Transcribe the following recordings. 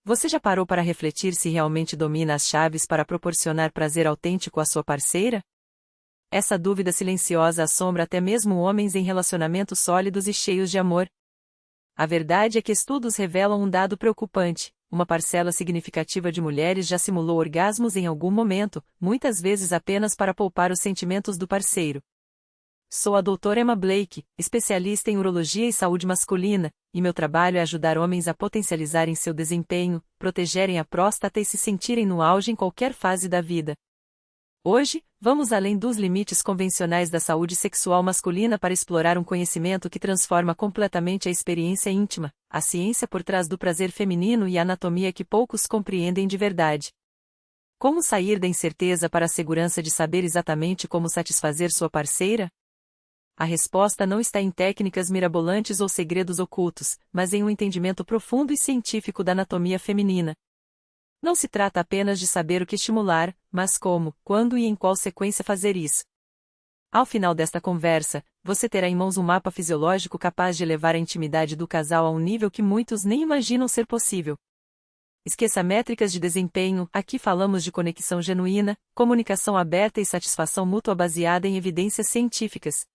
Você já parou para refletir se realmente domina as chaves para proporcionar prazer autêntico à sua parceira? Essa dúvida silenciosa assombra até mesmo homens em relacionamentos sólidos e cheios de amor. A verdade é que estudos revelam um dado preocupante: uma parcela significativa de mulheres já simulou orgasmos em algum momento, muitas vezes apenas para poupar os sentimentos do parceiro. Sou a doutora Emma Blake, especialista em urologia e saúde masculina, e meu trabalho é ajudar homens a potencializarem seu desempenho, protegerem a próstata e se sentirem no auge em qualquer fase da vida. Hoje, vamos além dos limites convencionais da saúde sexual masculina para explorar um conhecimento que transforma completamente a experiência íntima, a ciência por trás do prazer feminino e a anatomia que poucos compreendem de verdade. Como sair da incerteza para a segurança de saber exatamente como satisfazer sua parceira? A resposta não está em técnicas mirabolantes ou segredos ocultos, mas em um entendimento profundo e científico da anatomia feminina. Não se trata apenas de saber o que estimular, mas como, quando e em qual sequência fazer isso. Ao final desta conversa, você terá em mãos um mapa fisiológico capaz de elevar a intimidade do casal a um nível que muitos nem imaginam ser possível. Esqueça métricas de desempenho, aqui falamos de conexão genuína, comunicação aberta e satisfação mútua baseada em evidências científicas.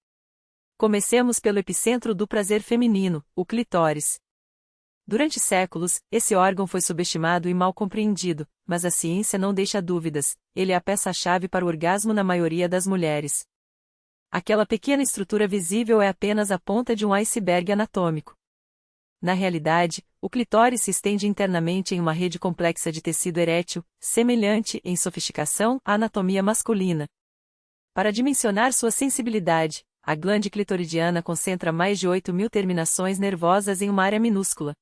Comecemos pelo epicentro do prazer feminino, o clitóris. Durante séculos, esse órgão foi subestimado e mal compreendido, mas a ciência não deixa dúvidas: ele é a peça-chave para o orgasmo na maioria das mulheres. Aquela pequena estrutura visível é apenas a ponta de um iceberg anatômico. Na realidade, o clitóris se estende internamente em uma rede complexa de tecido erétil, semelhante, em sofisticação, à anatomia masculina. Para dimensionar sua sensibilidade, a glande clitoridiana concentra mais de 8.000 terminações nervosas em uma área minúscula.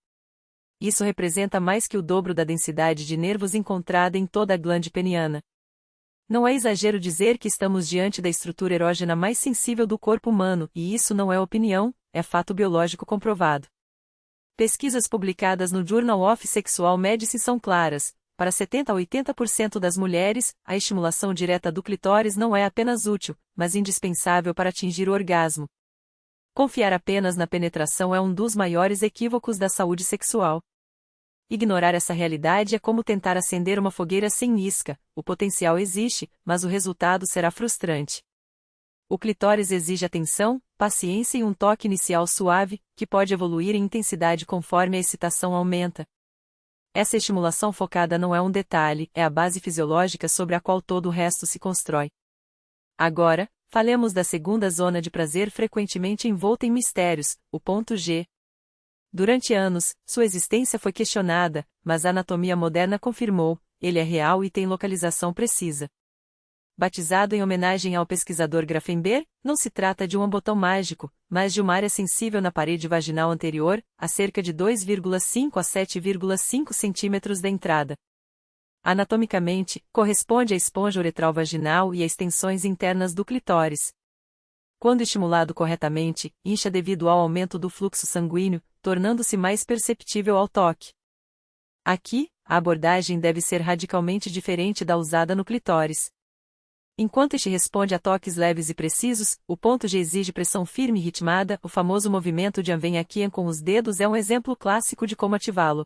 Isso representa mais que o dobro da densidade de nervos encontrada em toda a glande peniana. Não é exagero dizer que estamos diante da estrutura erógena mais sensível do corpo humano, e isso não é opinião, é fato biológico comprovado. Pesquisas publicadas no Journal of Sexual Medicine são claras: para 70 a 80% das mulheres, a estimulação direta do clitóris não é apenas útil, mas indispensável para atingir o orgasmo. Confiar apenas na penetração é um dos maiores equívocos da saúde sexual. Ignorar essa realidade é como tentar acender uma fogueira sem isca: o potencial existe, mas o resultado será frustrante. O clitóris exige atenção, paciência e um toque inicial suave, que pode evoluir em intensidade conforme a excitação aumenta. Essa estimulação focada não é um detalhe, é a base fisiológica sobre a qual todo o resto se constrói. Agora, falemos da segunda zona de prazer frequentemente envolta em mistérios, o ponto G. Durante anos, sua existência foi questionada, mas a anatomia moderna confirmou: ele é real e tem localização precisa. Batizado em homenagem ao pesquisador Grafenberg, não se trata de um botão mágico, mas de uma área sensível na parede vaginal anterior, a cerca de 2,5 a 7,5 centímetros da entrada. Anatomicamente, corresponde à esponja uretral vaginal e a extensões internas do clitóris. Quando estimulado corretamente, incha devido ao aumento do fluxo sanguíneo, tornando-se mais perceptível ao toque. Aqui, a abordagem deve ser radicalmente diferente da usada no clitóris. Enquanto este responde a toques leves e precisos, o ponto G exige pressão firme e ritmada. O famoso movimento de vem aqui com os dedos é um exemplo clássico de como ativá-lo.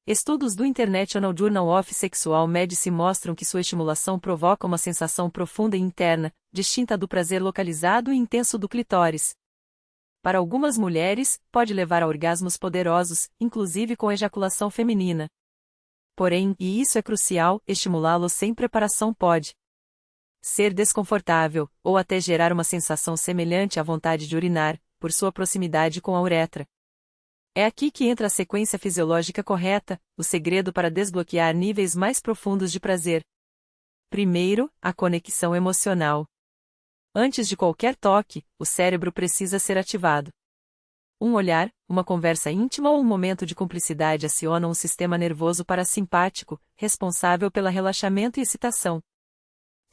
Estudos do International Journal of Sexual Medicine mostram que sua estimulação provoca uma sensação profunda e interna, distinta do prazer localizado e intenso do clitóris. Para algumas mulheres, pode levar a orgasmos poderosos, inclusive com ejaculação feminina. Porém, e isso é crucial, estimulá-lo sem preparação pode ser desconfortável, ou até gerar uma sensação semelhante à vontade de urinar, por sua proximidade com a uretra. É aqui que entra a sequência fisiológica correta, o segredo para desbloquear níveis mais profundos de prazer. Primeiro, a conexão emocional. Antes de qualquer toque, o cérebro precisa ser ativado. Um olhar, uma conversa íntima ou um momento de cumplicidade acionam um sistema nervoso parasimpático, responsável pelo relaxamento e excitação.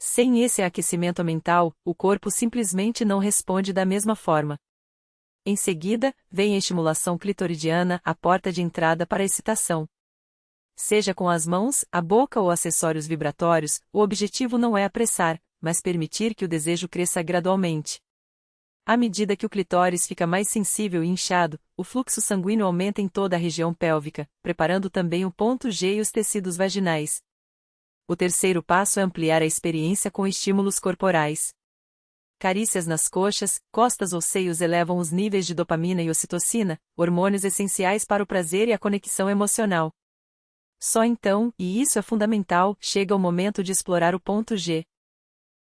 Sem esse aquecimento mental, o corpo simplesmente não responde da mesma forma. Em seguida, vem a estimulação clitoridiana, a porta de entrada para a excitação. Seja com as mãos, a boca ou acessórios vibratórios, o objetivo não é apressar, mas permitir que o desejo cresça gradualmente. À medida que o clitóris fica mais sensível e inchado, o fluxo sanguíneo aumenta em toda a região pélvica, preparando também o ponto G e os tecidos vaginais. O terceiro passo é ampliar a experiência com estímulos corporais. Carícias nas coxas, costas ou seios elevam os níveis de dopamina e ocitocina, hormônios essenciais para o prazer e a conexão emocional. Só então, e isso é fundamental, chega o momento de explorar o ponto G.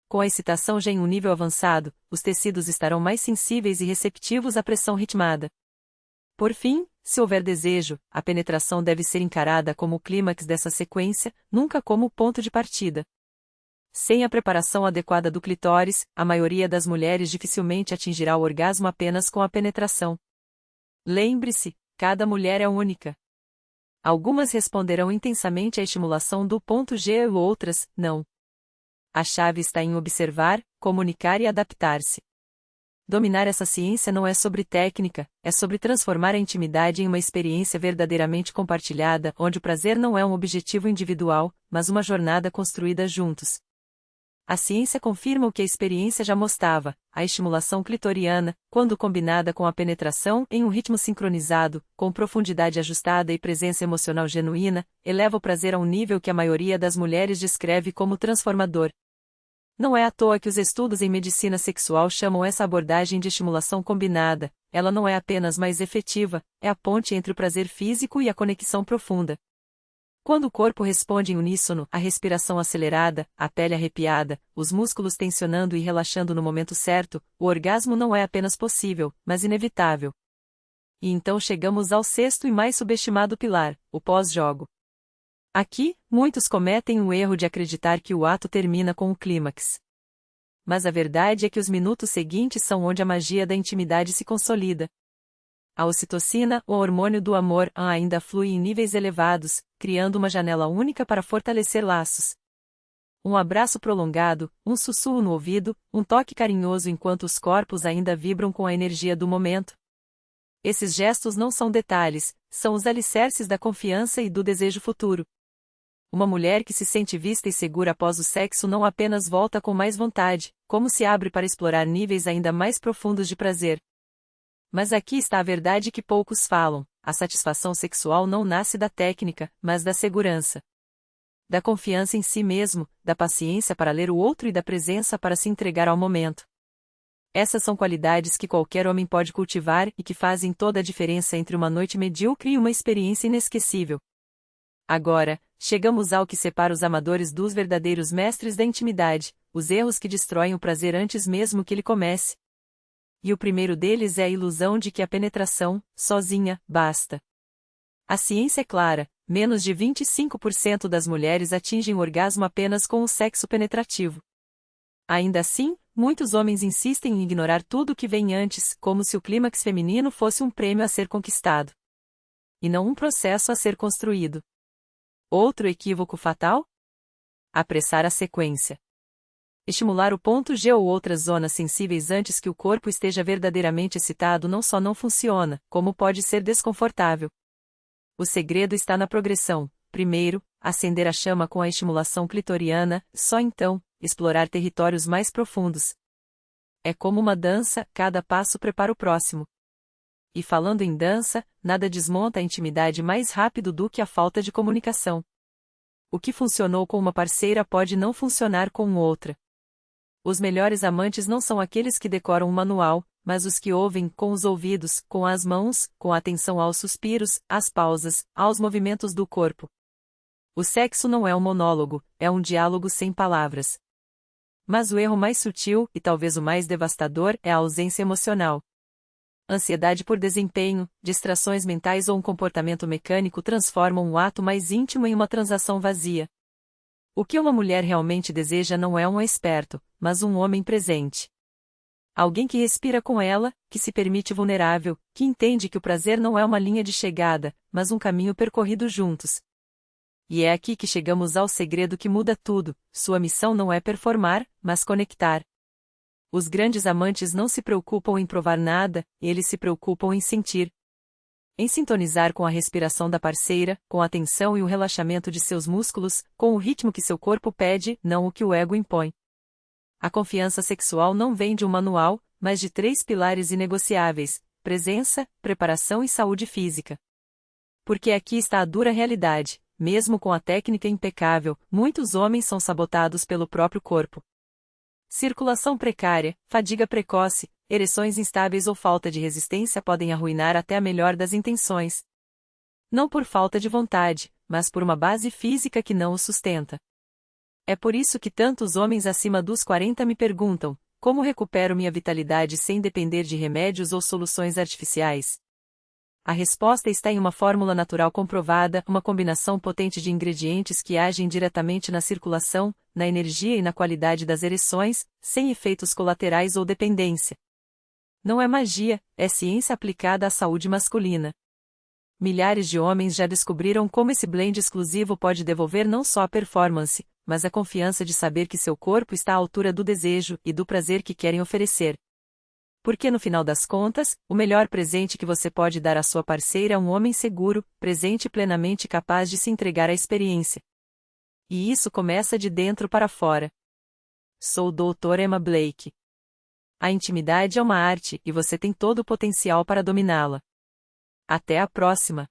Com a excitação já em um nível avançado, os tecidos estarão mais sensíveis e receptivos à pressão ritmada. Por fim, se houver desejo, a penetração deve ser encarada como o clímax dessa sequência, nunca como o ponto de partida. Sem a preparação adequada do clitóris, a maioria das mulheres dificilmente atingirá o orgasmo apenas com a penetração. Lembre-se, cada mulher é única. Algumas responderão intensamente à estimulação do ponto G e outras, não. A chave está em observar, comunicar e adaptar-se. Dominar essa ciência não é sobre técnica, é sobre transformar a intimidade em uma experiência verdadeiramente compartilhada, onde o prazer não é um objetivo individual, mas uma jornada construída juntos. A ciência confirma o que a experiência já mostrava: a estimulação clitoriana, quando combinada com a penetração em um ritmo sincronizado, com profundidade ajustada e presença emocional genuína, eleva o prazer a um nível que a maioria das mulheres descreve como transformador. Não é à toa que os estudos em medicina sexual chamam essa abordagem de estimulação combinada. Ela não é apenas mais efetiva, é a ponte entre o prazer físico e a conexão profunda. Quando o corpo responde em uníssono, a respiração acelerada, a pele arrepiada, os músculos tensionando e relaxando no momento certo, o orgasmo não é apenas possível, mas inevitável. E então chegamos ao sexto e mais subestimado pilar, o pós-jogo. Aqui, muitos cometem o erro de acreditar que o ato termina com o clímax. Mas a verdade é que os minutos seguintes são onde a magia da intimidade se consolida. A ocitocina, o hormônio do amor, ainda flui em níveis elevados, criando uma janela única para fortalecer laços. Um abraço prolongado, um sussurro no ouvido, um toque carinhoso enquanto os corpos ainda vibram com a energia do momento. Esses gestos não são detalhes, são os alicerces da confiança e do desejo futuro. Uma mulher que se sente vista e segura após o sexo não apenas volta com mais vontade, como se abre para explorar níveis ainda mais profundos de prazer. Mas aqui está a verdade que poucos falam: a satisfação sexual não nasce da técnica, mas da segurança. Da confiança em si mesmo, da paciência para ler o outro e da presença para se entregar ao momento. Essas são qualidades que qualquer homem pode cultivar e que fazem toda a diferença entre uma noite medíocre e uma experiência inesquecível. Agora, chegamos ao que separa os amadores dos verdadeiros mestres da intimidade, os erros que destroem o prazer antes mesmo que ele comece. E o primeiro deles é a ilusão de que a penetração, sozinha, basta. A ciência é clara: menos de 25% das mulheres atingem o orgasmo apenas com o sexo penetrativo. Ainda assim, muitos homens insistem em ignorar tudo o que vem antes, como se o clímax feminino fosse um prêmio a ser conquistado. E não um processo a ser construído. Outro equívoco fatal? Apressar a sequência. Estimular o ponto G ou outras zonas sensíveis antes que o corpo esteja verdadeiramente excitado não só não funciona, como pode ser desconfortável. O segredo está na progressão: primeiro, acender a chama com a estimulação clitoriana, só então, explorar territórios mais profundos. É como uma dança, cada passo prepara o próximo. E falando em dança, nada desmonta a intimidade mais rápido do que a falta de comunicação. O que funcionou com uma parceira pode não funcionar com outra. Os melhores amantes não são aqueles que decoram um manual, mas os que ouvem com os ouvidos, com as mãos, com atenção aos suspiros, às pausas, aos movimentos do corpo. O sexo não é um monólogo, é um diálogo sem palavras. Mas o erro mais sutil, e talvez o mais devastador, é a ausência emocional. Ansiedade por desempenho, distrações mentais ou um comportamento mecânico transformam um ato mais íntimo em uma transação vazia. O que uma mulher realmente deseja não é um esperto, mas um homem presente. Alguém que respira com ela, que se permite vulnerável, que entende que o prazer não é uma linha de chegada, mas um caminho percorrido juntos. E é aqui que chegamos ao segredo que muda tudo: sua missão não é performar, mas conectar. Os grandes amantes não se preocupam em provar nada, eles se preocupam em sentir. Em sintonizar com a respiração da parceira, com a tensão e o relaxamento de seus músculos, com o ritmo que seu corpo pede, não o que o ego impõe. A confiança sexual não vem de um manual, mas de 3 pilares inegociáveis: presença, preparação e saúde física. Porque aqui está a dura realidade: mesmo com a técnica impecável, muitos homens são sabotados pelo próprio corpo. Circulação precária, fadiga precoce, ereções instáveis ou falta de resistência podem arruinar até a melhor das intenções. Não por falta de vontade, mas por uma base física que não o sustenta. É por isso que tantos homens acima dos 40 me perguntam: como recupero minha vitalidade sem depender de remédios ou soluções artificiais? A resposta está em uma fórmula natural comprovada, uma combinação potente de ingredientes que agem diretamente na circulação, na energia e na qualidade das ereções, sem efeitos colaterais ou dependência. Não é magia, é ciência aplicada à saúde masculina. Milhares de homens já descobriram como esse blend exclusivo pode devolver não só a performance, mas a confiança de saber que seu corpo está à altura do desejo e do prazer que querem oferecer. Porque no final das contas, o melhor presente que você pode dar à sua parceira é um homem seguro, presente e plenamente capaz de se entregar à experiência. E isso começa de dentro para fora. Sou Dr. Emma Blake. A intimidade é uma arte e você tem todo o potencial para dominá-la. Até a próxima!